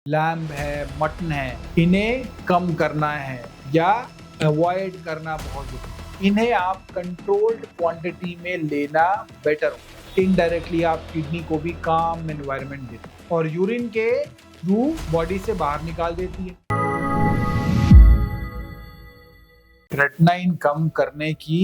Lamb है, mutton है, इन्हें कम करना है या अवॉइड करना बहुत जरूरी है। इन्हें आप कंट्रोल्ड क्वांटिटी में लेना बेटर हो। इनडायरेक्टली आप किडनी को भी काम एनवायरनमेंट देते हैं और यूरिन के थ्रू बॉडी से बाहर निकाल देती है। क्रेटिनिन कम करने की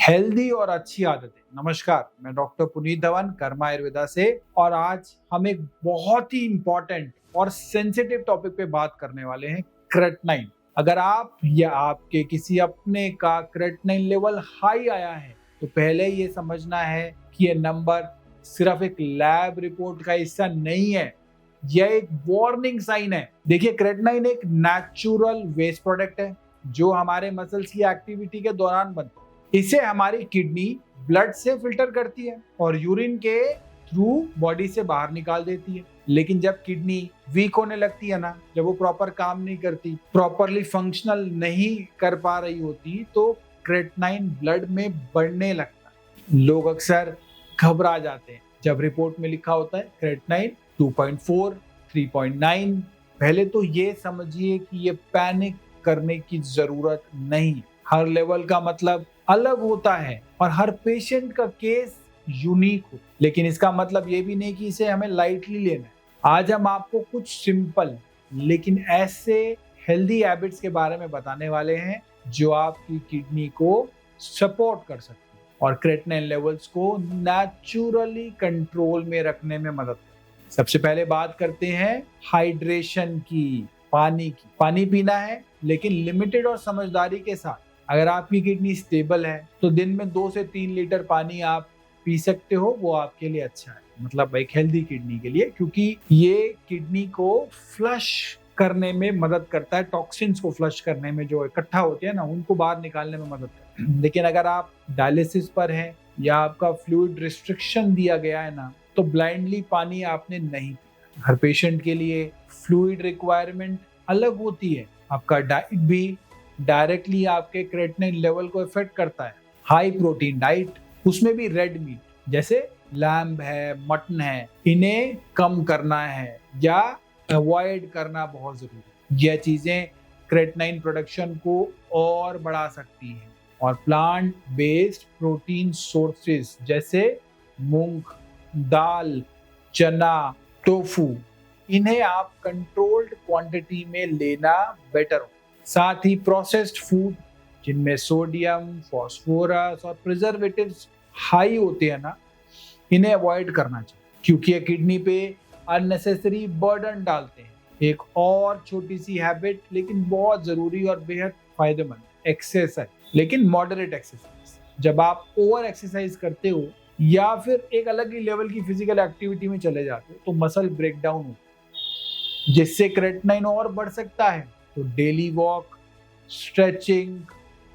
हेल्दी और अच्छी आदतें। नमस्कार, मैं डॉक्टर पुनीत धवन, कर्मा आयुर्वेदा से, और आज हम एक बहुत ही इंपॉर्टेंट और सेंसिटिव टॉपिक पे बात करने वाले हैं, क्रेटिनिन। अगर आप या आपके किसी अपने का क्रेटिनिन लेवल हाई आया है तो पहले ये समझना है कि ये नंबर सिर्फ एक लैब रिपोर्ट का हिस्सा नहीं है, यह एक वार्निंग साइन है। देखिए, क्रेटिनिन एक नेचुरल वेस्ट प्रोडक्ट है जो हमारे मसल्स की एक्टिविटी के दौरान बनता है। इसे हमारी किडनी ब्लड से फिल्टर करती है और यूरिन के थ्रू बॉडी से बाहर निकाल देती है। लेकिन जब किडनी वीक होने लगती है ना, जब वो प्रॉपर काम नहीं करती, प्रॉपरली फंक्शनल नहीं कर पा रही होती, तो क्रेटिनिन ब्लड में बढ़ने लगता है। लोग अक्सर घबरा जाते हैं जब रिपोर्ट में लिखा होता है क्रेटिनिन 2.4, 3.9। पहले तो ये समझिए कि ये पैनिक करने की जरूरत नहीं। हर लेवल का मतलब अलग होता है और हर पेशेंट का केस यूनिक हो, लेकिन इसका मतलब ये भी नहीं कि इसे हमें लाइटली लेना है। आज हम आपको कुछ सिंपल लेकिन ऐसे हेल्दी हैबिट्स के बारे में बताने वाले हैं जो आपकी किडनी को सपोर्ट कर सकती है और क्रेटिनिन लेवल्स को नेचुरली कंट्रोल में रखने में मदद करती है। सबसे पहले बात करते हैं हाइड्रेशन की, पानी की। पानी पीना है, लेकिन लिमिटेड और समझदारी के साथ। अगर आपकी किडनी स्टेबल है तो दिन में 2 से 3 लीटर पानी आप पी सकते हो, वो आपके लिए अच्छा है, मतलब एक हेल्दी किडनी के लिए, क्योंकि ये किडनी को फ्लश करने में मदद करता है। टॉक्सिन्स को फ्लश करने में जो इकट्ठा होते हैं ना, उनको बाहर निकालने में मदद करता है। लेकिन अगर आप डायलिसिस पर हैं या आपका फ्लूइड रिस्ट्रिक्शन दिया गया है ना, तो ब्लाइंडली पानी आपने नहीं पीना। हर पेशेंट के लिए फ्लूइड रिक्वायरमेंट अलग होती है। आपका डाइट भी डायरेक्टली आपके क्रेटिनिन लेवल को इफेक्ट करता है। हाई प्रोटीन डाइट, उसमें भी रेड मीट जैसे लैम्ब है, मटन है, इन्हें कम करना है या अवॉइड करना बहुत जरूरी है। यह चीजें क्रेटिनिन प्रोडक्शन को और बढ़ा सकती हैं। और प्लांट बेस्ड प्रोटीन सोर्सेज जैसे मूंग दाल, चना, टोफू, इन्हें आप कंट्रोल्ड क्वांटिटी में लेना बेटर हो। साथ ही प्रोसेस्ड फूड जिनमें सोडियम, फास्फोरस और प्रिजर्वेटिव्स हाई होते हैं ना, इन्हें अवॉइड करना चाहिए, क्योंकि ये किडनी पे अननेसेसरी बर्डन डालते हैं। एक और छोटी सी हैबिट लेकिन बहुत जरूरी और बेहद फायदेमंद, एक्सरसाइज, लेकिन मॉडरेट एक्सरसाइज। जब आप ओवर एक्सरसाइज करते हो या फिर एक अलग ही लेवल की फिजिकल एक्टिविटी में चले जाते हो तो मसल ब्रेकडाउन होता है, जिससे क्रेटिनिन और बढ़ सकता है। तो डेली वॉक, स्ट्रेचिंग,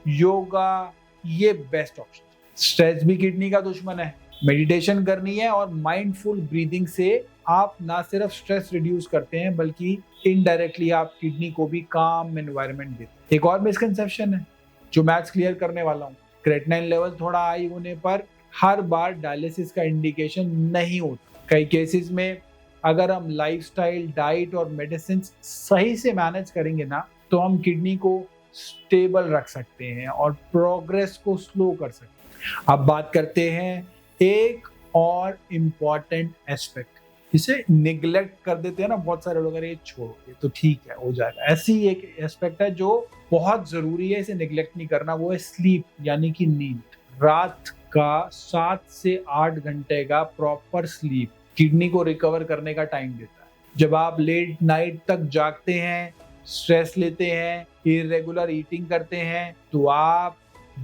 योगा, ये बेस्ट ऑप्शन। स्ट्रेस भी किडनी का दुश्मन है। मेडिटेशन करनी है और माइंडफुल ब्रीदिंग से आप ना सिर्फ स्ट्रेस रिड्यूस करते हैं, बल्कि इनडायरेक्टली आप किडनी को भी काम एनवायरनमेंट देते हैं। एक और मिसकंसेप्शन है जो मैं आज क्लियर करने वाला हूँ। क्रेटिनिन लेवल थोड़ा हाई होने पर हर बार डायलिसिस का इंडिकेशन नहीं होता। कई केसेस में अगर हम लाइफस्टाइल, डाइट और मेडिसिन सही से मैनेज करेंगे ना, तो हम किडनी को स्टेबल रख सकते हैं और प्रोग्रेस को स्लो कर सकते हैं। अब बात करते हैं एक और इम्पॉर्टेंट एस्पेक्ट, इसे निग्लेक्ट कर देते हैं ना बहुत सारे लोग, अरे छोड़ो ये तो ठीक है, हो जाएगा। ऐसी एक एस्पेक्ट है जो बहुत जरूरी है, इसे निग्लेक्ट नहीं करना, वो है स्लीप, यानी कि नींद। रात का 7 से 8 घंटे का प्रॉपर स्लीप किडनी को रिकवर करने का टाइम देता है। जब आप लेट नाइट तक जागते हैं, स्ट्रेस लेते हैं, इरेगुलर ईटिंग करते हैं, तो आप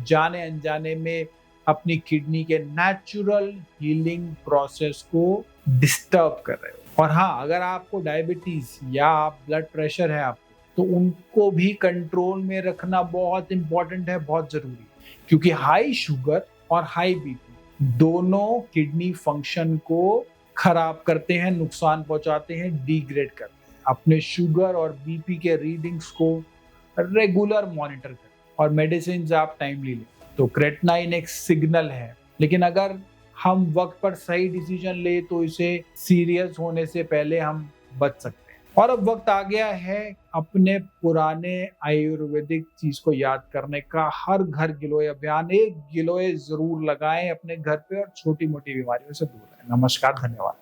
जाने अनजाने में अपनी किडनी के नेचुरल हीलिंग प्रोसेस को डिस्टर्ब कर रहे हो। और हाँ, अगर आपको डायबिटीज या ब्लड प्रेशर है आपको, तो उनको भी कंट्रोल में रखना बहुत इंपॉर्टेंट है, बहुत जरूरी है, क्योंकि हाई शुगर और हाई बीपी दोनों किडनी फंक्शन को खराब करते हैं, नुकसान पहुंचाते हैं, डिग्रेड करते हैं। अपने शुगर और बीपी के रीडिंग्स को रेगुलर मॉनिटर करें और मेडिसिन आप टाइमली लें। तो क्रेटिनिन एक सिग्नल है, लेकिन अगर हम वक्त पर सही डिसीजन ले तो इसे सीरियस होने से पहले हम बच सकते हैं। और अब वक्त आ गया है अपने पुराने आयुर्वेदिक चीज को याद करने का। हर घर गिलोय अभियान, एक गिलोय जरूर लगाएं अपने घर पे और छोटी मोटी बीमारियों से दूर रहें। नमस्कार, धन्यवाद।